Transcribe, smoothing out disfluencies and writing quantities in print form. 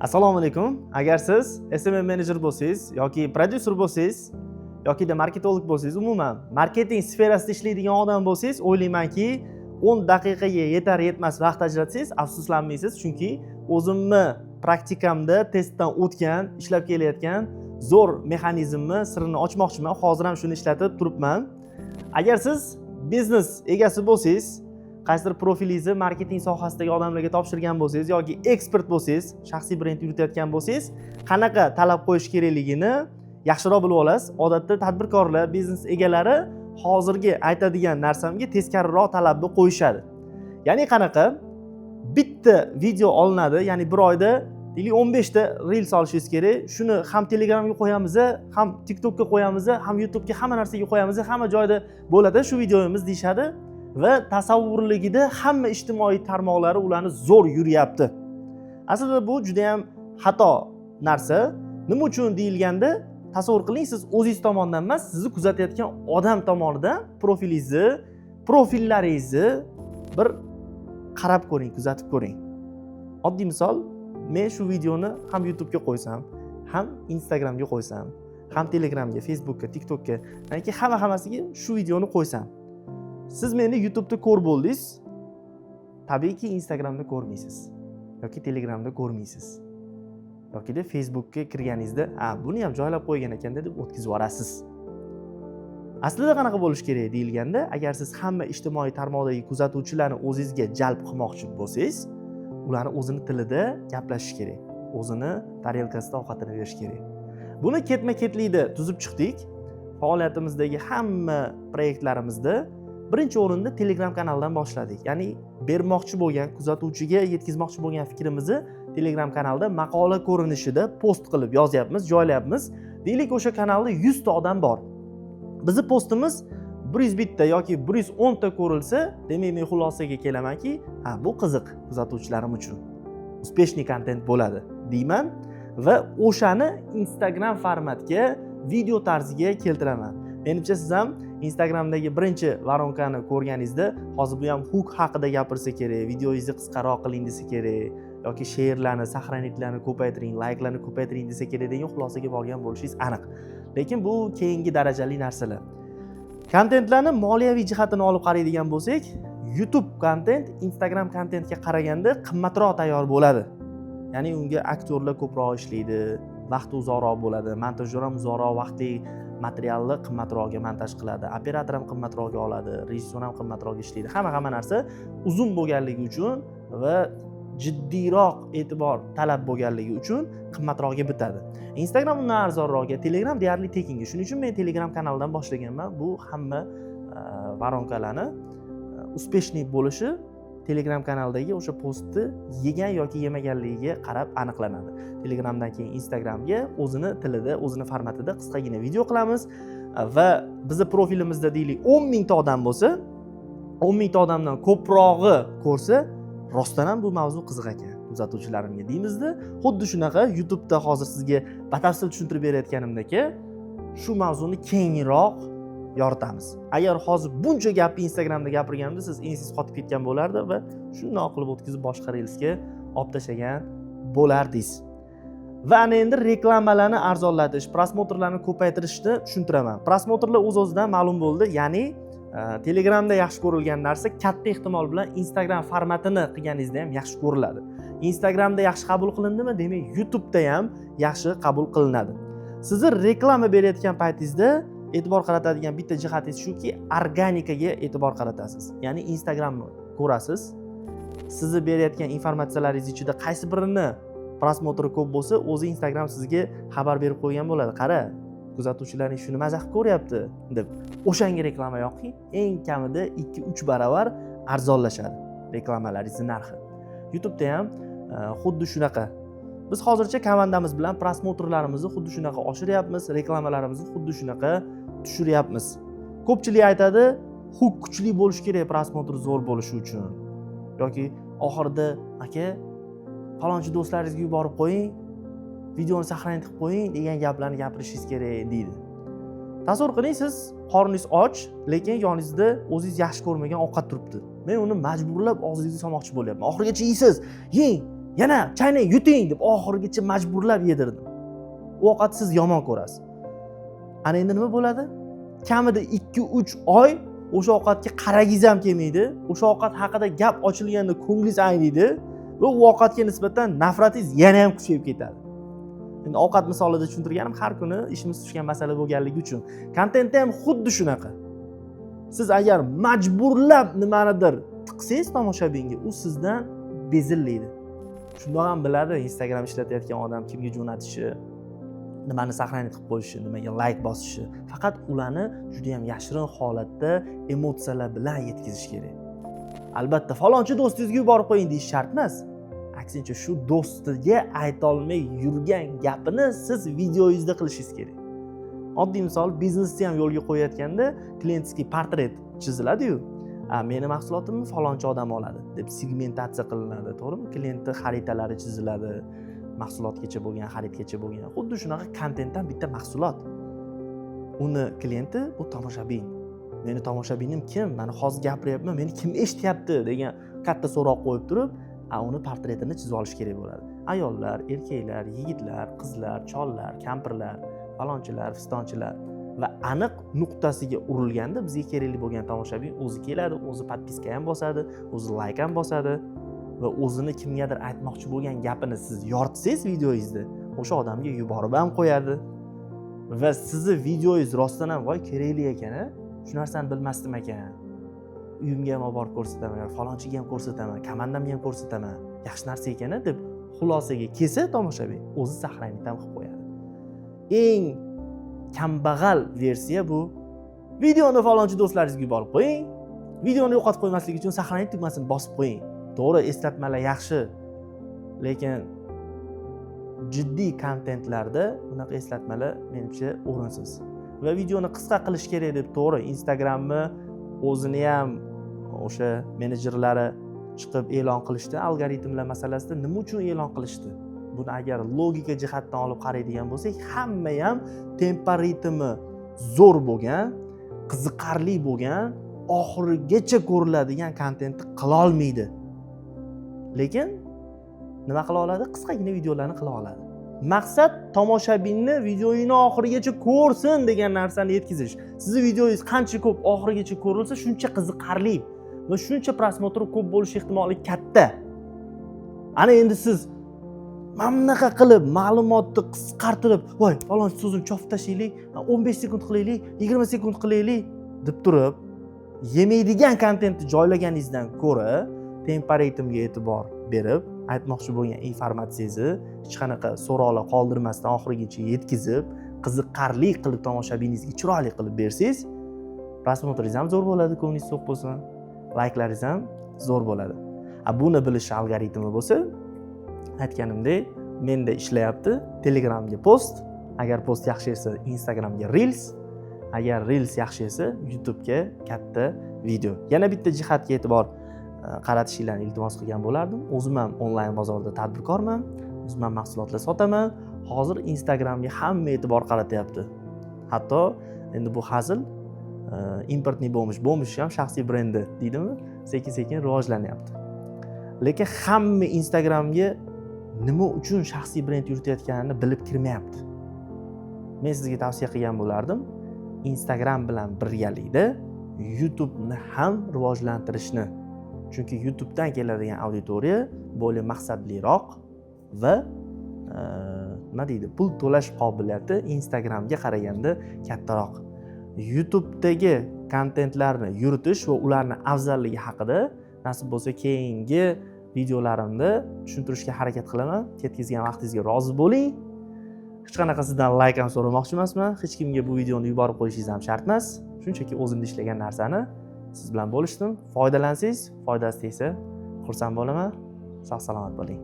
Assalomu alaykum. Agar siz SMM menejer bo'lsangiz yoki prodyuser bo'lsangiz yoki marketolog bo'lsangiz, umuman marketing sferasida ishlaydigan odam bo'lsangiz, o'ylaymanki 10 daqiqaga yetar yetmas vaqt ajratsangiz afsuslanmaysiz, chunki o'zimni praktikamda testdan o'tgan, ishlab kelayotgan zo'r mexanizmni sirini ochmoqchiman. Hozir ham shuni ishlatib turibman. Agar siz biznes egasi bo'lsangiz, qaysidir profilingizni marketing sohasidagi odamlarga topshirgan bo'lsangiz yoki ekspert bo'lsangiz, shaxsiy brend yuritayotgan bo'lsangiz, qanaqa talab qo'yish kerakligini yaxshiroq bilib olasiz. Odatda tadbirkorlar, biznes egalari hozirgi aytadigan narsamga teskariroq talabni qo'yishadi. Ya'ni qanaqa? Bitta video olinadi, ya'ni bir oyda 15 ta reels olishingiz kerak. Shuni ham Telegramga qo'yamiz, ham TikTokga qo'yamiz, ham YouTube'ga, hamma narsaga qo'yamiz, hamma joyda bo'ladi shu videomiz deyshadi. Va tasavvurligida hamma ijtimoiy tarmoqlari ularni zo'r yuryapti. Aslida bu juda ham xato narsa. Nima uchun deyilganda, tasavvur qiling, siz o'zingiz tomonidan emas, sizni kuzatayotgan odam tomonidan profillaringizni bir qarab ko'ring, kuzatib ko'ring. Oddiy misol, men shu videoni ham YouTube'ga qo'ysam, ham Instagramga qo'ysam, ham Telegramga, Facebookga, TikTokga, yoki hammasiga shu videoni qo'ysam. Siz meni YouTube'da ko'r bo'ldingiz, tabiiyki Instagramda ko'rmaysiz yoki Telegramda ko'rmaysiz. Yoki Facebookga kirganingizda, buni ham joylab qo'ygan ekan deb o'tkazib yuborasiz. Aslida qanaqa bo'lish kerak deyilganda, agar siz hamma ijtimoiy tarmoqdagi kuzatuvchilarni o'zingizga jalb qilmoqchi bo'lsangiz, ularni o'zini tilida gaplashish kerak. O'zini tarelkasida ovqatini berish kerak. Buni ketma-ketlikda tuzib chiqdik. Faoliyatimizdagi hamma proyektlarimizda birinchi o'rinda Telegram kanaldan boshladik. Ya'ni bermoqchi bo'lgan kuzatuvchiga yetkazmoqchi bo'lgan fikrimizni Telegram kanalda maqola ko'rinishida post qilib yozyapmiz, joylayapmiz. Deylik, o'sha kanalda 100 ta odam bor. Bizning postimiz 101 ta yoki 110 ta ko'rilsa, demak men xulosaga kelamanki, bu qiziq kuzatuvchilarim uchun. Uspeshniy kontent bo'ladi deyman va o'shani Instagram formatga, video tarziga keltiraman. Menimcha siz ham Instagramdagi birinchi varonkani ko'rganingizda, hozir bu ham hook haqida gapirsa kerak, videoingizni qisqaroq qiling desa kerak, yoki she'rlarni, sahranitlarni ko'paytiring, layklarni ko'paytiring desa kerak degan xulosaga borgan bo'lishingiz aniq. Lekin bu keyingi darajali narsalar. Kontentlarni moliyaviy jihatini olib qaraydigan bo'lsak, YouTube kontent Instagram kontentga qaraganda qimmatroq tayyor bo'ladi. Ya'ni unga aktyorlar ko'proq ishlaydi, vaqti uzoqroq bo'ladi, montajyor ham uzoqroq vaqtli materialni qimmatroqga montaj qiladi, operator ham qimmatroqga oladi, rejissyor ham qimmatroqga ishlaydi. Hamma narsa uzun bo'lganligi uchun va jiddiyroq e'tibor talab bo'lganligi uchun qimmatroqga bitadi. Instagram undan arzonroqga, Telegram deyarli tekinga. Shuning uchun men Telegram kanalidan boshlaganman. Bu hamma varonkalarni uspeshniy bo'lishi Telegram kanalidagi o'sha postni yegan yoki yemaganligiga qarab aniqlanadi. Telegramdan keyin Instagramga o'zini tilida, o'zini formatida qisqagina video qilamiz va bizning profilimizda deylik 10 ming ta odam bo'lsa, 10 ming ta odamdan ko'prog'i ko'rsa, rostdan ham bu mavzu qiziq ekan kuzatuvchilarimga deymizda. Xuddi shunaqa YouTube'da hozir sizga batafsil tushuntirib berayotganimdek, shu mavzuni kengroq yoritamiz. Agar hozir buncha gapni Instagramda gapirganimda siz ensiz qotib ketgan bo'lardi va shunday qilib o'tkazib boshqa reelsga olib tashlagan bo'lardingiz. Va ana endi reklamalarni arzonlatish, prosmotrlarni ko'paytirishni tushuntiraman. Prosmotrlar o'z-o'zidan ma'lum bo'ldi, ya'ni Telegramda yaxshi ko'rilgan narsa katta ehtimol bilan Instagram formatini qilganingizda ham yaxshi ko'riladi. Instagramda yaxshi qabul qilindimi, demak YouTube'da ham yaxshi qabul qilinadi. Sizni reklama berayotgan paytingizda e'tibor qaratadigan bitta jihatingiz shuki, organikaga e'tibor qaratasiz. Ya'ni Instagramni ko'rasiz. Sizni berayotgan informatsiyalaringiz ichida qaysi birini prosmotri ko'p bo'lsa, o'zi Instagram sizga xabar berib qo'ygan bo'ladi. Qara, kuzatuvchilaring shuni mazah ko'ryapti deb. O'shanga reklama yoqing, eng kamida 2-3 barobar arzonlashadi reklamalaringiz narxi. YouTube'da ham xuddi shunaqa. Biz hozircha komandamiz bilan prosmotrlarimizni xuddi shunaqa oshiryapmiz, reklamalarimizni xuddi shunaqa tushiryapmiz. Ko'pchilik aytadi, hook kuchli bo'lish kerak prosmotr zo'r bo'lishi uchun. Yoki oxirida, aka, falonchi do'stlaringizga yuborib qo'ying, videoni saqlanib qo'ying degan gaplarni gapirishingiz kerak deydi. Tasavvur qiling, siz qorningiz och, lekin yoningizda o'zingiz yaxshi ko'rmagan ovqat turibdi. Men uni majburlab og'zingizga solmoqchi bo'lyapman. Oxirigacha yeysiz, yeng, yana chaynang yuting deb oxirigacha majburlab yedirdim. U ovqatni siz yomon ko'rasiz. Ana endi nima bo'ladi? Kamida 2-3 oy o'sha ovqatga qaragingiz ham kelmaydi. O'sha ovqat haqida gap ochilganda ko'nglingiz ayniydi va u ovqatga nisbatan nafratingiz yana ham kuchayib ketadi. Endi ovqat misolida tushuntirganim har kuni ishimiz tushgan masala bo'lganligi uchun. Kontentda ham xuddi shunaqa. Siz agar majburlab nimanidir tiqsangiz tomoshabinga, u sizdan bezillaydi. Shundoq ham biladi Instagram ishlatayotgan odam kimga jo'natishi, nimani saqlanib qilib qo'yishi, nimaga like bosishi. Faqat ularni juda ham yashirin holatda emotsiyalar bilan yetkazish kerak. Albatta, falonchi do'stingizga yuborib qo'ying deyish shart emas. Aksincha, shu do'stiga ayta olmay yurgan gapini siz videoyingizda qilishingiz kerak. Oddiy misol, biznesni ham yo'lga qo'yayotganda klientskiy portret chiziladi-yu. Meni mahsulotimni falonchi odam oladi deb segmentatsiya qilinadi, to'g'rimi? Klientning xaritalari chiziladi, mahsulotgacha bo'lgan, xaridgacha bo'lgan. Xuddi shunaqa kontentdan bitta mahsulot. Uni klienti bu tomoshabin. Meni tomoshabinim kim? Mana hozir gapiryapman, meni kim eshityapti degan katta so'roq qo'yib turib, uni portretini chizib olish kerak bo'ladi. Ayollar, erkaklar, yigitlar, qizlar, chollar, kampirlar, falonchilar, fistonchilar va aniq nuqtasiga urilganda bizga kerakli bo'lgan tomoshabin o'zi keladi, o'zi podpiska ham bosadi, o'zi like ham bosadi va o'zini kimgadir aytmoqchi bo'lgan gapini siz yoritsangiz videoyingizda, o'sha odamga yuborib ham qo'yadi. Va sizni videoyingiz rostdan ham voy kerakli ekan-a, shu narsani bilmasdim ekan. Uyimga ham olib borib ko'rsataman, falonchiga ham ko'rsataman, komandamga ham ko'rsataman. Yaxshi narsa ekan-a deb xulosaga kelsa tomoshabin o'zi saqlanishdan qilib qo'yadi. Eng kambag'al versiya bu. Videoni falonchi do'stlaringizga yuborib qo'ying. Videoni yo'qotib qo'ymaslik uchun saqlanish tugmasini bosib qo'ying. To'g'ri, eslatmalar yaxshi. Lekin jiddiy kontentlarda bunaqa eslatmalar menimcha o'rinsiz. Va videoni qisqa qilish kerak deb to'g'ri Instagramni o'zini ham o'sha menejerlari chiqib e'lon qilishdi, algoritmlar masalasida nima uchun e'lon qilishdi? Buni agar logika jihatdan olib qaraydigan bo'lsak, hamma ham tempo ritmi zo'r bo'lgan, qiziqarli bo'lgan, oxirigacha ko'riladigan kontentni qila olmaydi. Lekin nima qila oladi? Qisqagina videolarni qila oladi. Maqsad tomoshabinni videoyini oxirigacha ko'rsin degan narsani yetkazish. Sizning videoyingiz qancha ko'p oxirigacha ko'rilsa, shuncha qiziqarli va shuncha prosmotri ko'p bo'lish ehtimoli katta. Ana endi siz mana bunaqa qilib ma'lumotni qisqartirib, voy, falon so'zini chopib tashlaylik, 15 sekund qilaylik, 20 sekund qilaylik deb turib, yemaydigan kontentni joylaganingizdan ko'ra, tempo ritmga e'tibor berib, aytmoqchi bo'lgan informatsiyangizni hech qanaqa so'roqlar qoldirmasdan oxirigacha yetkazib, qiziqarli qilib tomoshabiningizga chiroyli qilib bersangiz, prosmotringiz ham zo'r bo'ladi, ko'nglingiz to'q bo'lsin, layklaringiz ham zo'r bo'ladi. Buni bilish algoritmi bo'lsa, aytganimdek, menda ishlayapti. Telegramga post, agar post yaxshi esa Instagramga Reels, agar Reels yaxshi esa YouTube'ga katta video. Yana bitta jihatga e'tibor qaratishinglarni iltimos qilgan bo'lardim. O'zim ham onlayn bozorda tadbirkorman, o'zim ham mahsulotlar sotaman. Hozir Instagramga hamma e'tibor qaratyapti. Hatto endi bu hazil importniy bo'lmish ham shaxsiy brendi deydimi, sekin-sekin rivojlanyapti. Lekin hamma Instagramga nima uchun shaxsiy brend yuritayotganini bilib kirmayapti. Men sizga tavsiya qilgan bo'lardim, Instagram bilan birgalikda YouTube'ni ham rivojlantirishni. Chunki YouTube'dan keladigan auditoriya bo'lib maqsadliroq va nima deydi, pul to'lash qobiliyati Instagramga qaraganda kattaroq. YouTube'dagi kontentlarni yuritish va ularni afzalligi haqida nasib bo'lsa keyingi videolarimda tushuntirishga harakat qilaman. Ketkazgan vaqtingizga rozi bo'ling. Hech qanaqa sizdan like ham so'ramoqchi emasman. Hech kimga bu videoni yuborib qo'yishingiz ham shart emas. Shunchaki o'zimda ishlagan narsani siz bilan bo'lishdim. Foydalansangiz, foydasi tegsa xursand bo'laman. Sog' salomat bo'ling.